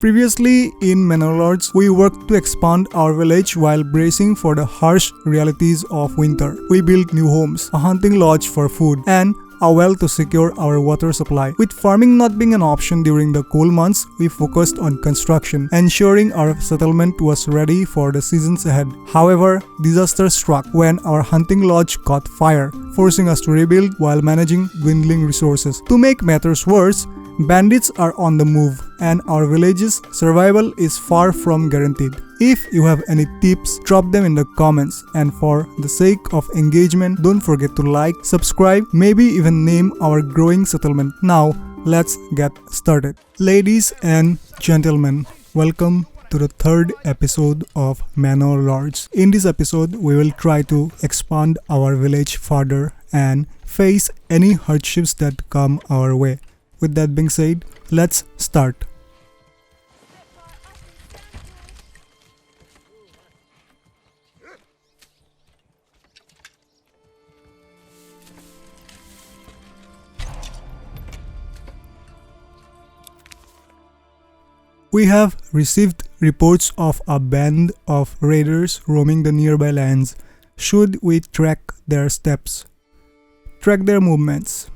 Previously in Manor Lords, we worked to expand our village while bracing for the harsh realities of winter. We built new homes, a hunting lodge for food, and a well to secure our water supply. With farming not being an option during the cold months, we focused on construction, ensuring our settlement was ready for the seasons ahead. However, disaster struck when our hunting lodge caught fire, forcing us to rebuild while managing dwindling resources. To make matters worse, bandits are on the move, and our village's survival is far from guaranteed. If you have any tips, drop them in the comments, and for the sake of engagement, don't forget to like, subscribe, maybe even name our growing settlement. Now, let's get started. Ladies and gentlemen, welcome to the third episode of Manor Lords. In this episode, we will try to expand our village further and face any hardships that come our way. With that being said, let's start. We have received reports of a band of raiders roaming the nearby lands. Should we track their steps? Track their movements?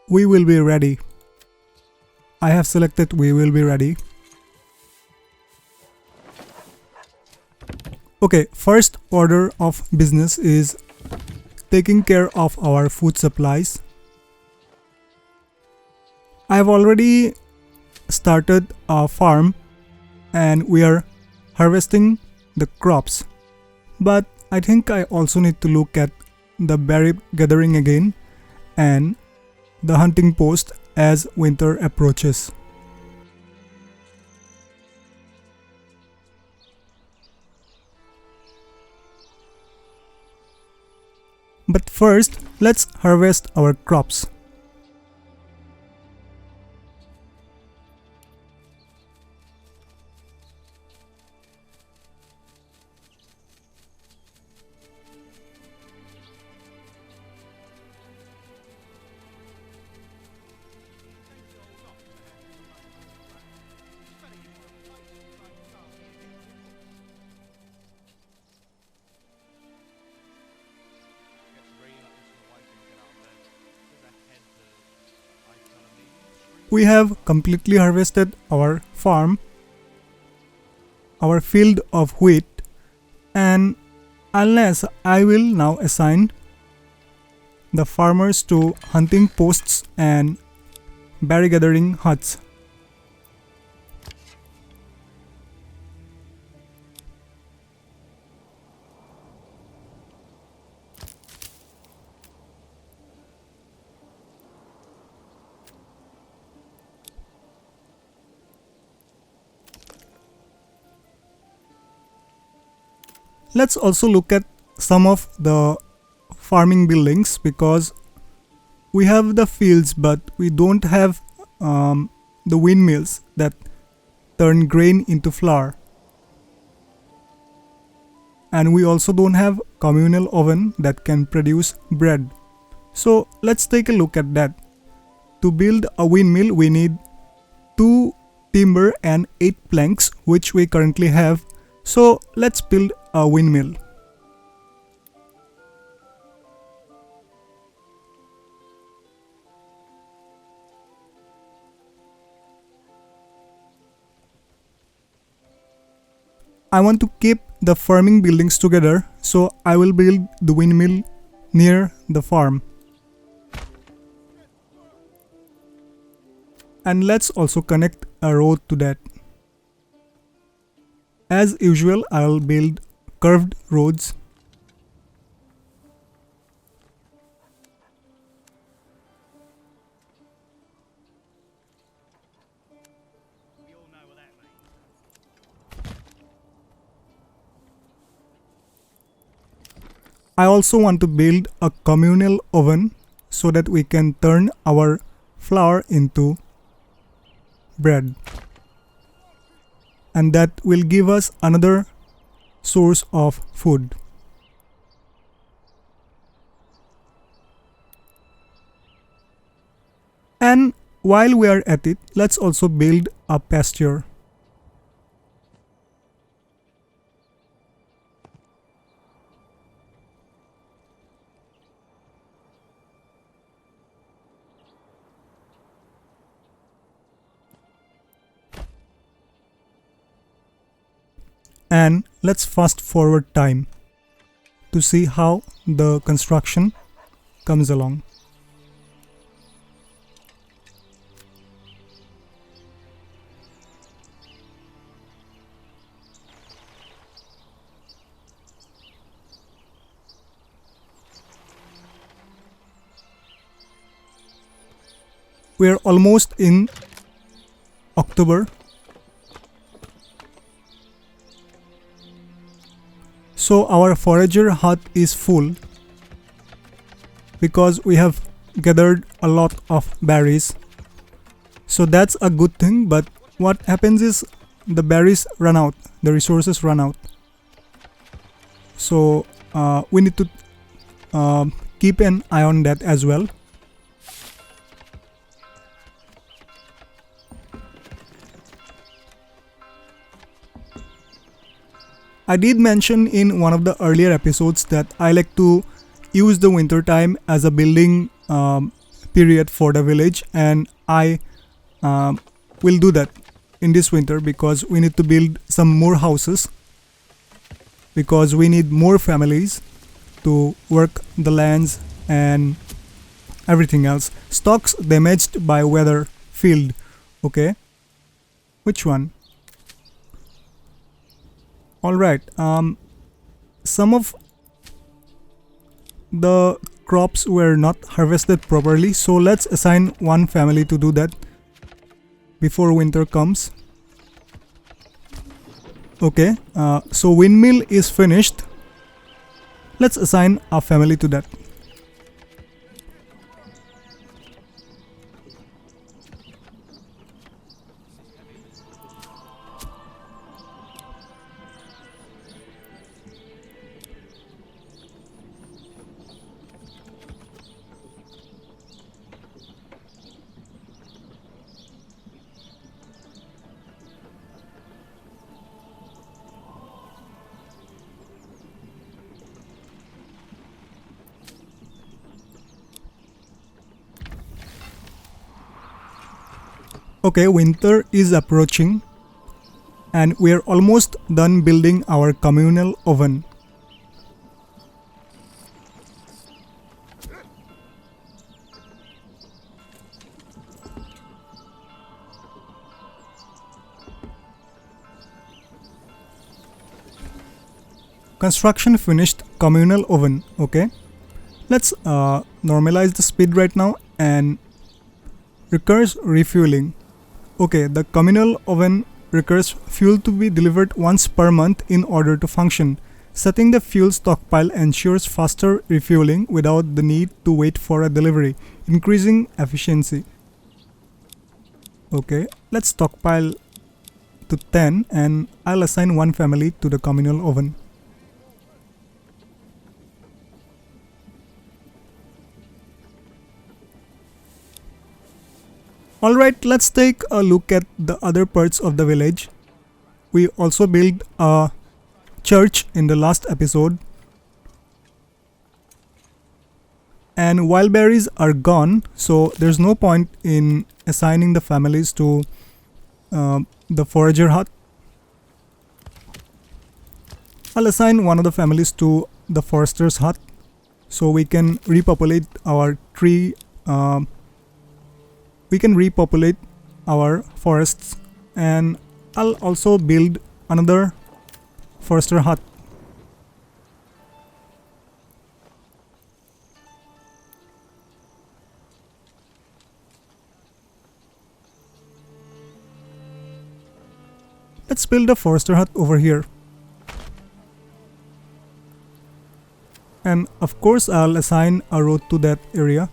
We will be ready. I have selected we will be ready. Okay, first order of business is taking care of our food supplies. I have already started a farm and we are harvesting the crops. But I think I also need to look at the berry gathering again and the hunting post as winter approaches. But first, let's harvest our crops. We have completely harvested our farm, our field of wheat, and unless I will now assign the farmers to hunting posts and berry gathering huts. Let's also look at some of the farming buildings because we have the fields but we don't have the windmills that turn grain into flour. And we also don't have communal oven that can produce bread. So let's take a look at that. To build a windmill we need 2 timber and 8 planks, which we currently have. So let's build a windmill. I want to keep the farming buildings together, so I will build the windmill near the farm. And let's also connect a road to that. As usual, I'll build curved roads. I also want to build a communal oven so that we can turn our flour into bread. And that will give us another source of food. And while we are at it, let's also build a pasture. And let's fast forward time to see how the construction comes along. We are almost in October. So our forager hut is full because we have gathered a lot of berries. So that's a good thing, but what happens is the berries run out, the resources run out. So we need to keep an eye on that as well. I did mention in one of the earlier episodes that I like to use the winter time as a building period for the village, and I will do that in this winter because we need to build some more houses, because we need more families to work the lands and everything else. Stocks damaged by weather field. Okay, which one? Alright, some of the crops were not harvested properly, so let's assign one family to do that before winter comes. Okay, so windmill is finished. Let's assign a family to that. Okay, winter is approaching and we are almost done building our communal oven. Construction finished, communal oven. Okay, let's normalize the speed right now and recurs refueling. Okay, the communal oven requires fuel to be delivered once per month in order to function. Setting the fuel stockpile ensures faster refueling without the need to wait for a delivery, increasing efficiency. Okay, let's stockpile to 10 and I'll assign one family to the communal oven. Alright, let's take a look at the other parts of the village. We also built a church in the last episode. And wild berries are gone, so there's no point in assigning the families to the forager hut. I'll assign one of the families to the forester's hut so we can repopulate our tree. We can repopulate our forests, and I'll also build another forester hut. Let's build a forester hut over here. And of course I'll assign a road to that area.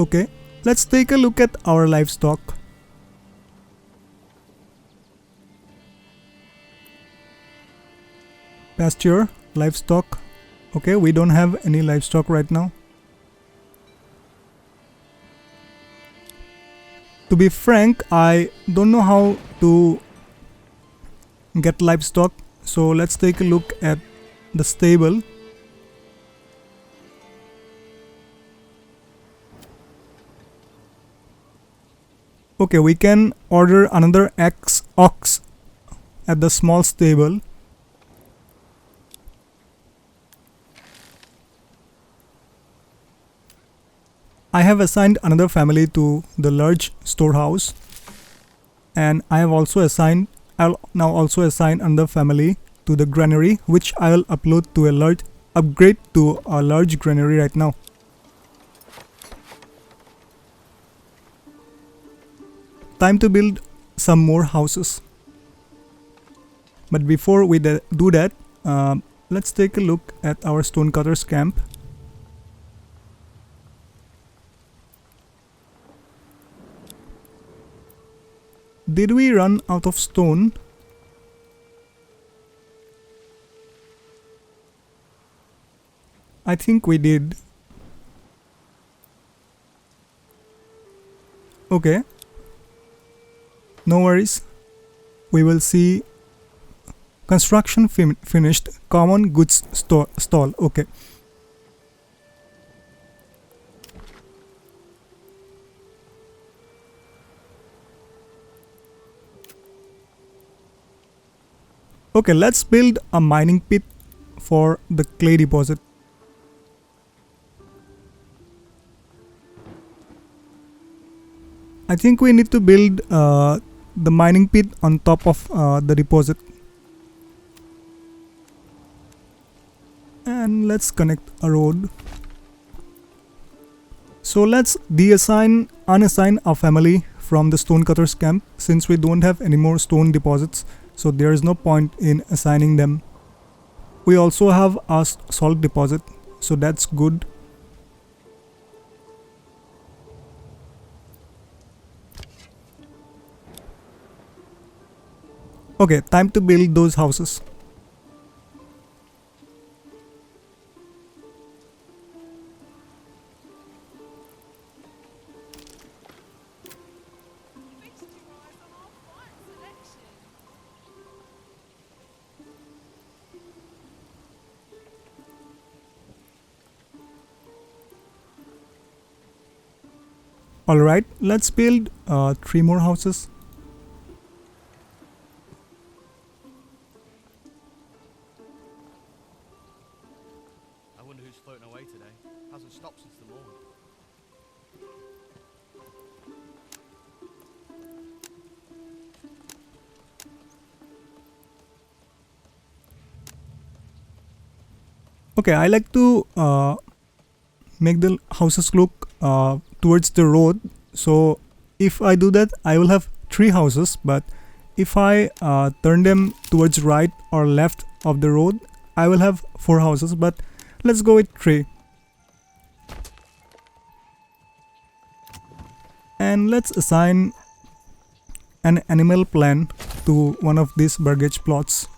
Okay, let's take a look at our livestock. Pasture, livestock. Okay, we don't have any livestock right now. To be frank, I don't know how to get livestock, so let's take a look at the stable. Okay, we can order another ox at the small stable. I have assigned another family to the large storehouse, and I'll now also assign another family to the granary, which I'll upgrade to a large granary right now. Time to build some more houses. But before we do that, let's take a look at our stonecutters camp. Did we run out of stone? I think we did. Okay. No worries. We will see. Construction finished. Common goods stall. Okay. Okay, let's build a mining pit for the clay deposit. I think we need to build the mining pit on top of the deposit. And let's connect a road. So let's unassign our family from the stonecutters camp, since we don't have any more stone deposits, so there is no point in assigning them. We also have a salt deposit, so that's good. Okay, time to build those houses. Alright, let's build 3 more houses. I wonder who's floating away today. Hasn't stopped since the morning. Okay, I like to make the houses look towards the road. So if I do that, I will have 3 houses, but if I turn them towards right or left of the road, I will have 4 houses, but let's go with 3. And let's assign an animal plan to one of these baggage plots.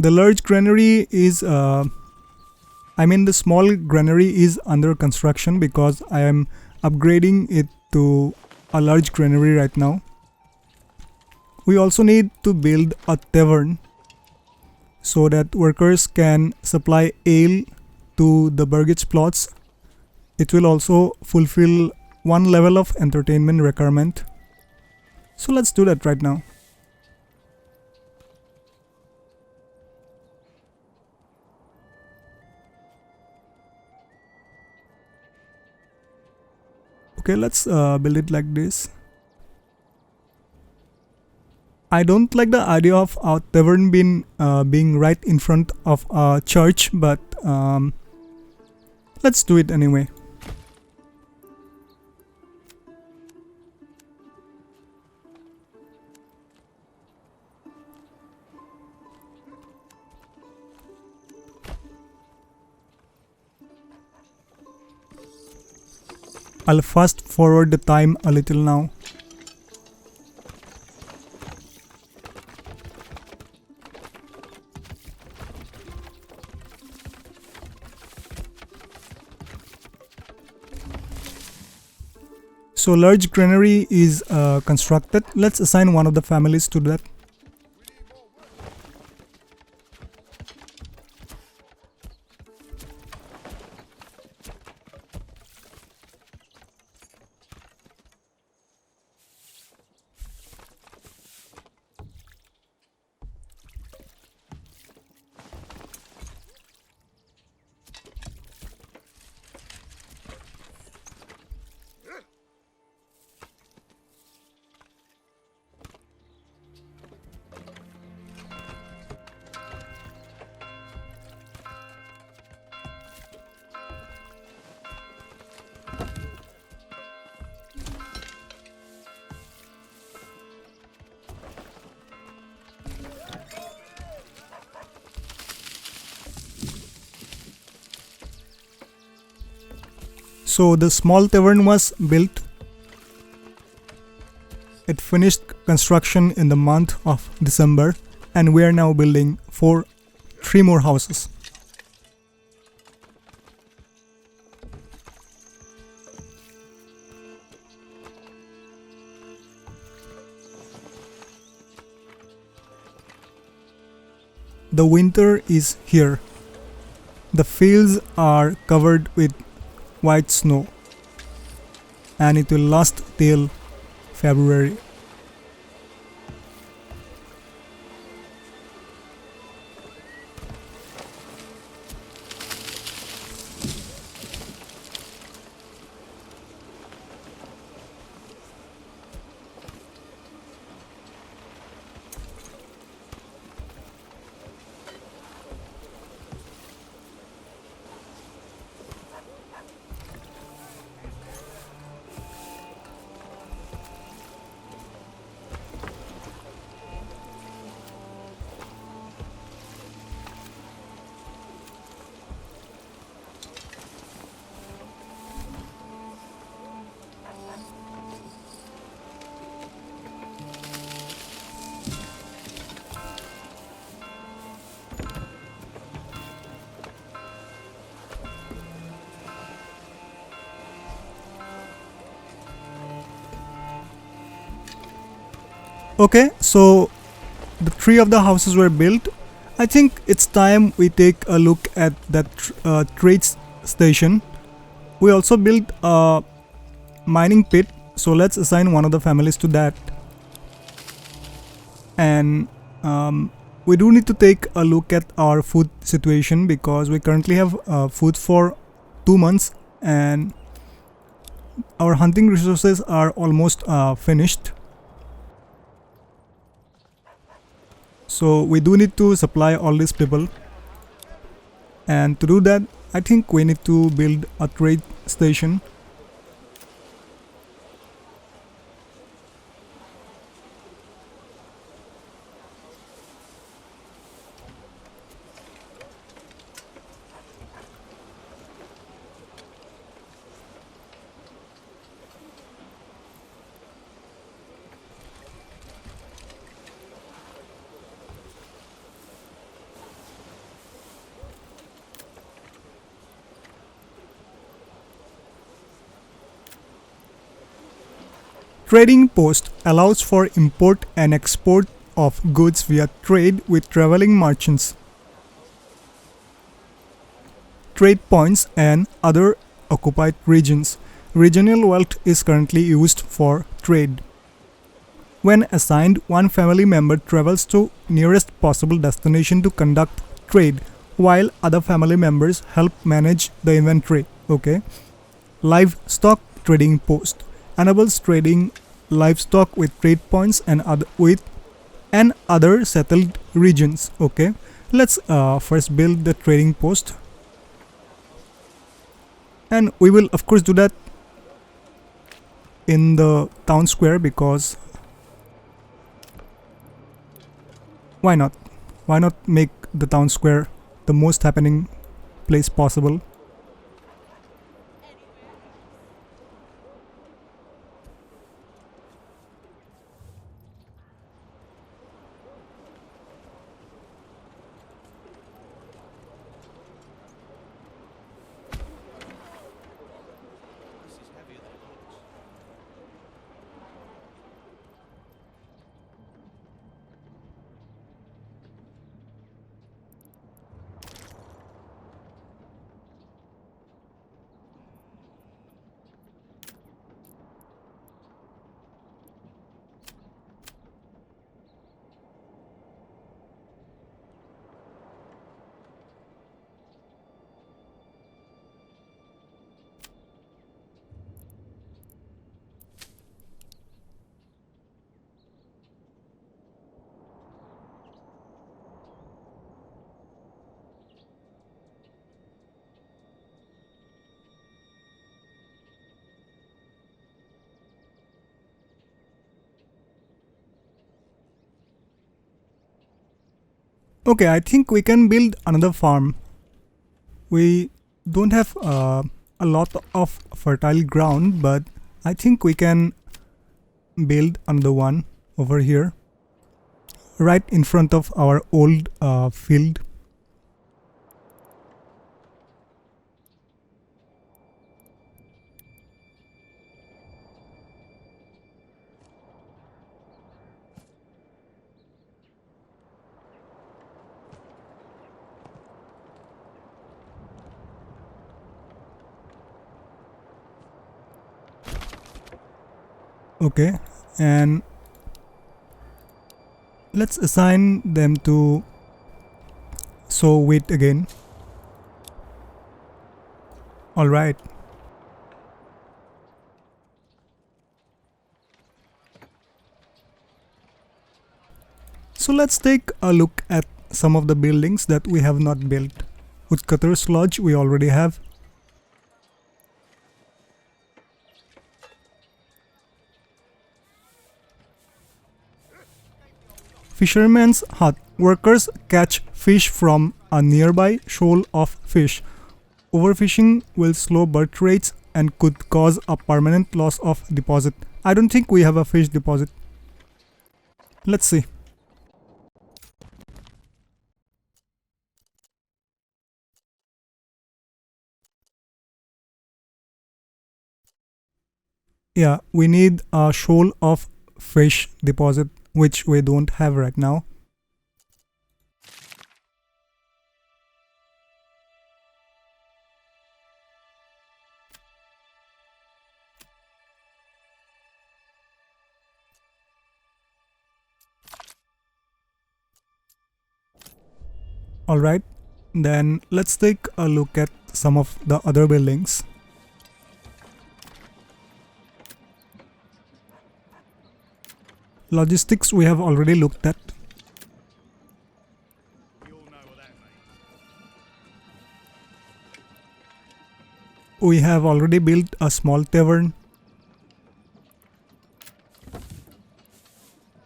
The large granary is the small granary is under construction because I am upgrading it to a large granary right now. We also need to build a tavern so that workers can supply ale to the baggage plots. It will also fulfill one level of entertainment requirement. So let's do that right now. Okay, let's build it like this. I don't like the idea of a tavern being right in front of a church, but Let's do it anyway. I'll fast forward the time a little now. So large granary is constructed. Let's assign one of the families to that. So the small tavern was built. It finished construction in the month of December, and we are now building 3 more houses. The winter is here. The fields are covered with white snow, and it will last till February. Okay, so the 3 of the houses were built. I think it's time we take a look at that trade station. We also built a mining pit, so let's assign one of the families to that. And we do need to take a look at our food situation, because we currently have food for 2 months, and our hunting resources are almost finished. So we do need to supply all these people, and to do that I think we need to build a trade station. Trading post allows for import and export of goods via trade with traveling merchants. Trade points and other occupied regions. Regional wealth is currently used for trade. When assigned, one family member travels to nearest possible destination to conduct trade, while other family members help manage the inventory. Okay. Livestock trading post enables trading livestock with trade points and other settled regions. Okay, let's first build the trading post. And we will of course do that in the town square, because why not? Why not make the town square the most happening place possible? This is heavier than it looks. Okay, I think we can build another farm. We don't have a lot of fertile ground, but I think we can build another one over here, right in front of our old field. Okay, and let's assign them to sow wheat again. All right. So let's take a look at some of the buildings that we have not built. Woodcutter's Lodge we already have. Fisherman's hut. Workers catch fish from a nearby shoal of fish. Overfishing will slow birth rates and could cause a permanent loss of deposit. I don't think we have a fish deposit. Let's see. Yeah, we need a shoal of fish deposit, which we don't have right now. Alright, then let's take a look at some of the other buildings. Logistics we have already looked at. You all know what that means. We have already built a small tavern.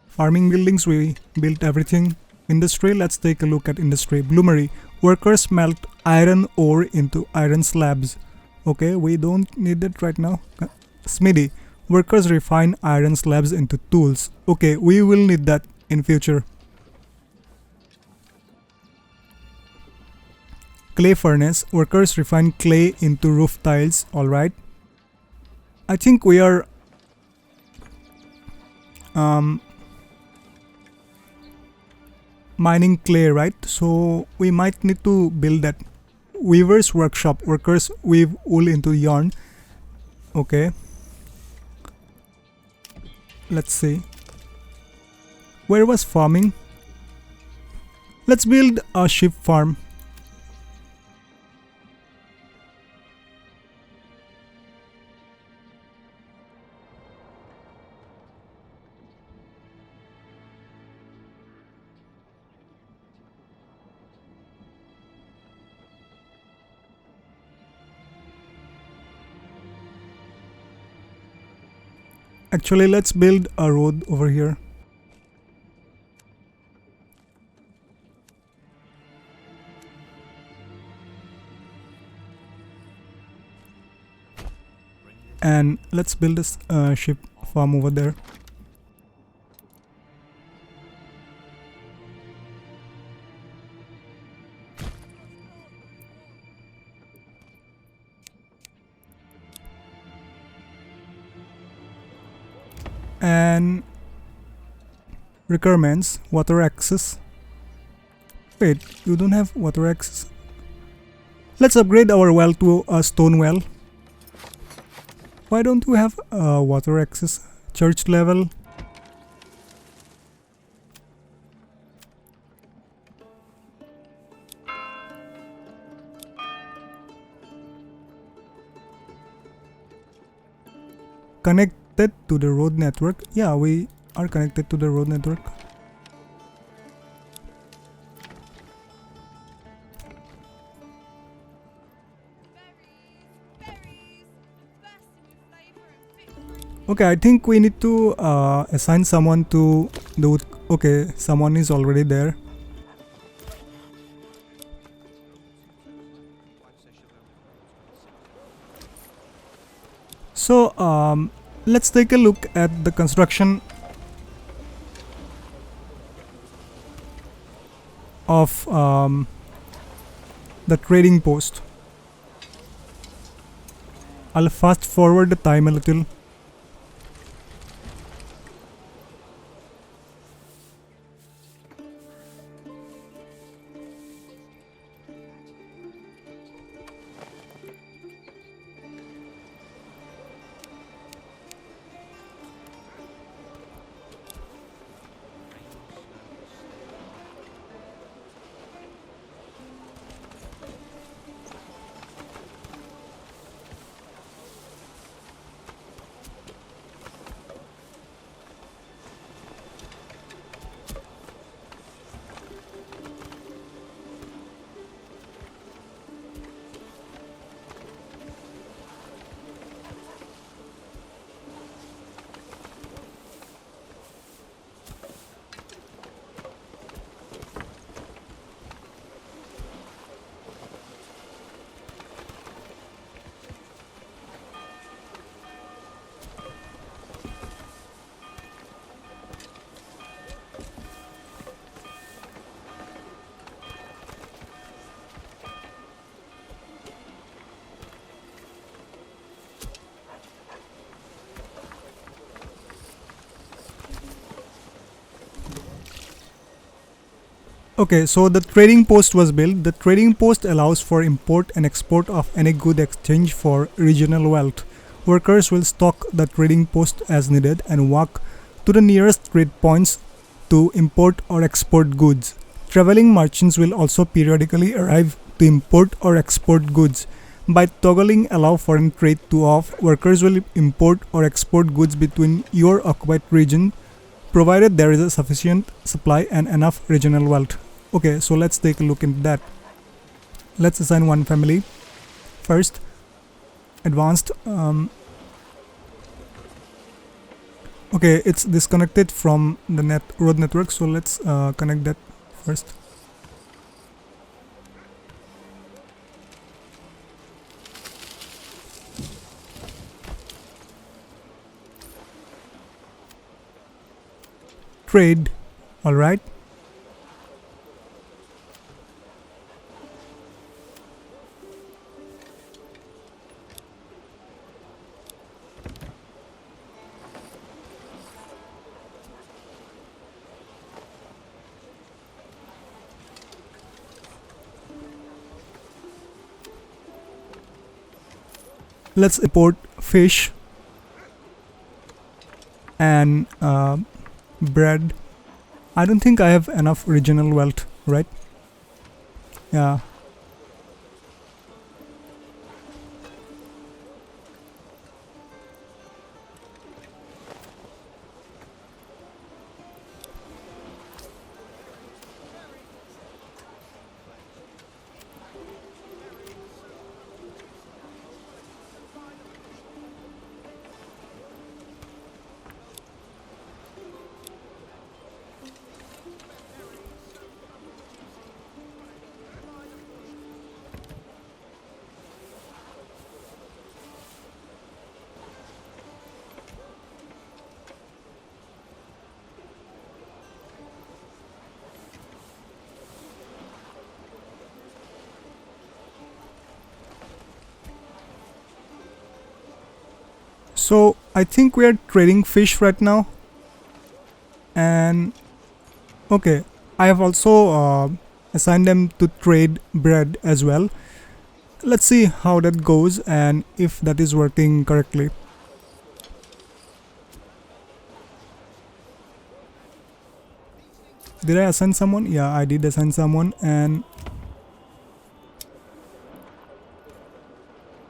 Farming buildings, we built everything. Industry, let's take a look at industry. Bloomery, workers melt iron ore into iron slabs. Okay, we don't need that right now. Smithy, workers refine iron slabs into tools. Okay, we will need that in future. Clay furnace, workers refine clay into roof tiles. Alright. I think we are mining clay, right? So we might need to build that. Weaver's workshop, workers weave wool into yarn. Okay, let's see. Where was farming? Let's build a sheep farm. Actually, let's build a road over here. And let's build a ship farm over there. And requirements, water access. Wait, you don't have water access? Let's upgrade our well to a stone well. Why don't you have water access? Church level. Connected to the road network. Yeah, we are connected to the road network. Okay, I think we need to assign someone to do. Okay, someone is already there. So let's take a look at the construction of the trading post. I'll fast forward the time a little. Okay, so the trading post was built. The trading post allows for import and export of any good exchange for regional wealth. Workers will stock the trading post as needed and walk to the nearest trade points to import or export goods. Traveling merchants will also periodically arrive to import or export goods. By toggling allow foreign trade to off, workers will import or export goods between your occupied region provided there is a sufficient supply and enough regional wealth. Okay, so let's take a look into that. Let's assign one family first. Advanced. Okay, it's disconnected from the road network, so let's connect that first. Trade. All right. Let's import fish and bread. I don't think I have enough regional wealth, right? Yeah. So I think we are trading fish right now. And okay, I have also assigned them to trade bread as well. Let's see how that goes and if that is working correctly. Did I assign someone? Yeah, I did assign someone, and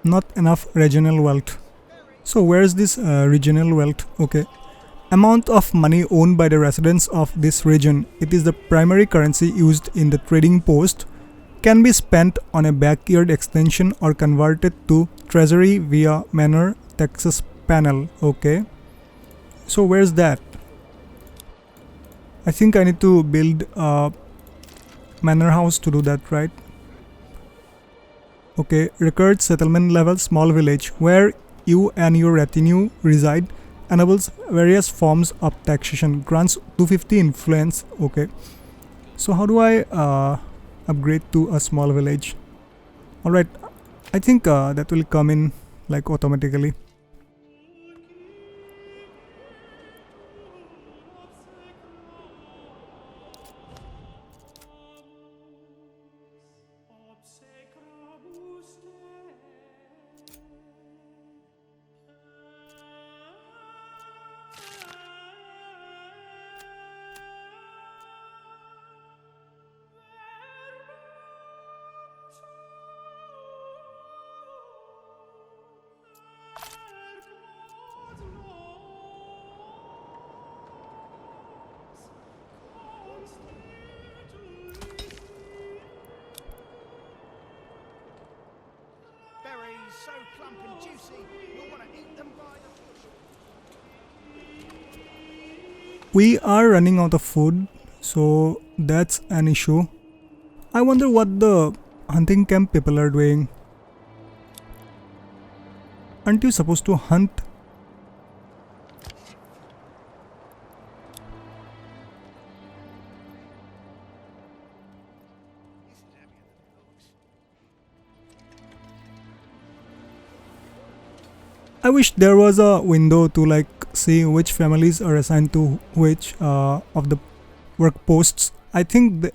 not enough regional wealth. So where's this regional wealth? Okay. Amount of money owned by the residents of this region. It is the primary currency used in the trading post. Can be spent on a backyard extension or converted to treasury via Manor Texas panel. Okay. So where's that? I think I need to build a manor house to do that, right? Okay, record settlement level small village where you and your retinue reside, enables various forms of taxation, grants 250 influence. Okay, so how do I upgrade to a small village? Alright, I think that will come in like automatically. Berries so plump and juicy, you'll want to eat them by the bushel. We are running out of food, so that's an issue. I wonder what the hunting camp people are doing. Aren't you supposed to hunt? This is heavier than it looks. I wish there was a window to like see which families are assigned to which of the work posts. I think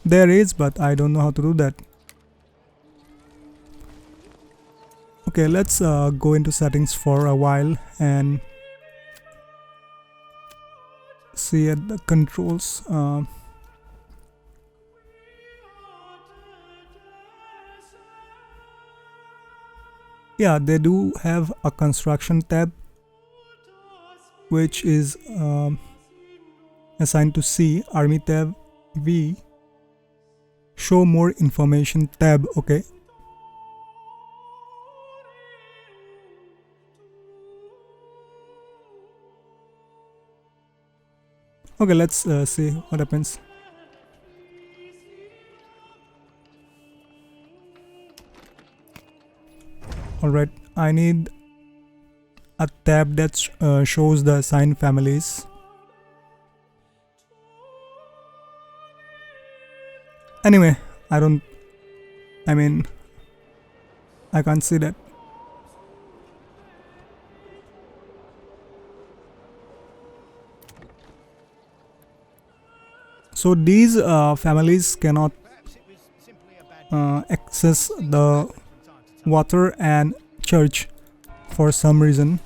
there is, but I don't know how to do that. Okay, let's go into settings for a while and see at the controls. Yeah, they do have a construction tab, which is assigned to C. Army tab V. Show more information tab. Okay. Okay, let's see what happens. Alright, I need a tab that shows the assigned families. Anyway, I mean, I can't see that. So these families cannot Perhaps it was simply a bad access the water and church for some reason.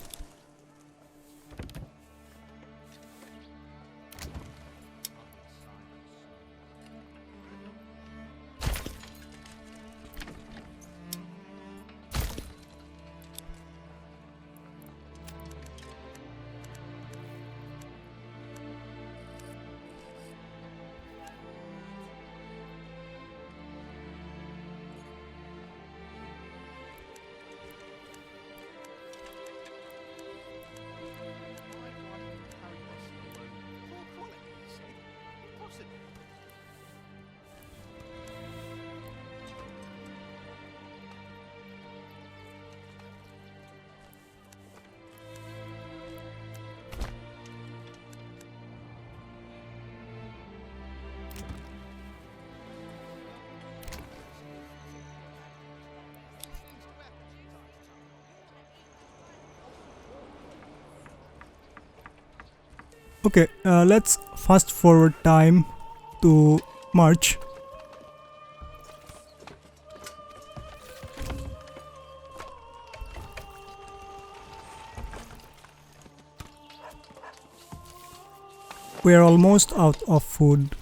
Okay, let's fast forward time to March. We are almost out of food.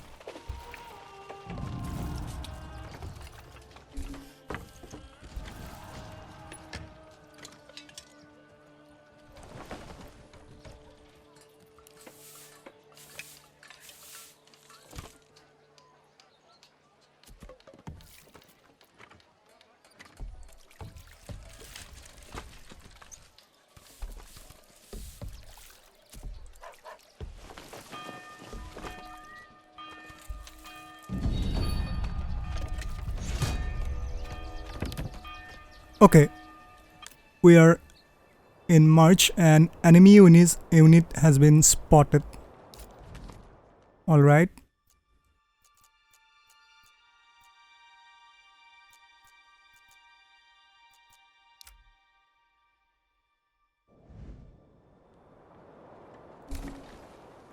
Okay, we are in March and enemy unit has been spotted. Alright.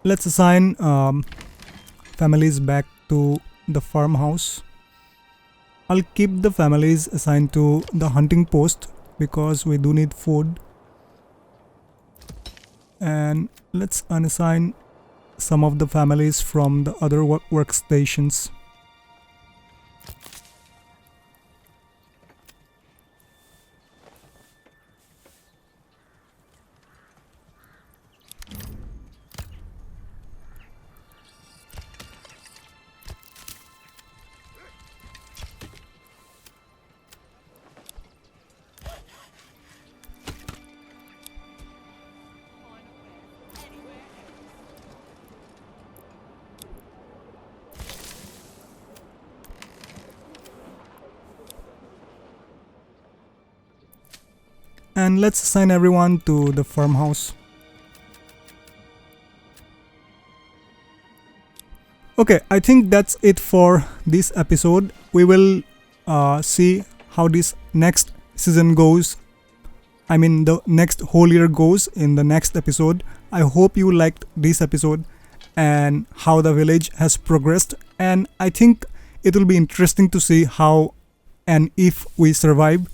Let's assign families back to the farmhouse. I'll keep the families assigned to the hunting post because we do need food. And let's unassign some of the families from the other workstations. And let's assign everyone to the farmhouse. Okay, I think that's it for this episode. We will see how this next season goes. I mean, the next whole year goes in the next episode. I hope you liked this episode and how the village has progressed. And I think it will be interesting to see how and if we survive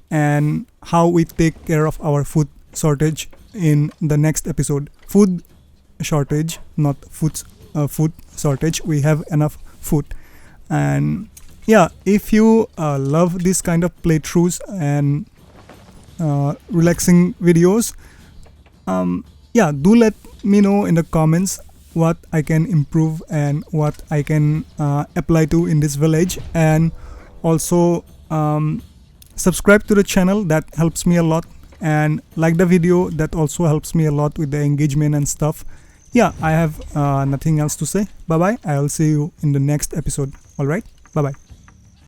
and how we take care of our food shortage in the next episode. Food shortage, not food shortage. We have enough food. And yeah, if you love this kind of playthroughs and relaxing videos, yeah, do let me know in the comments what I can improve and what I can apply to in this village. And also subscribe to the channel, that helps me a lot, and like the video, that also helps me a lot with the engagement and stuff. Yeah, I have nothing else to say. Bye bye. I'll see you in the next episode. All right, bye bye.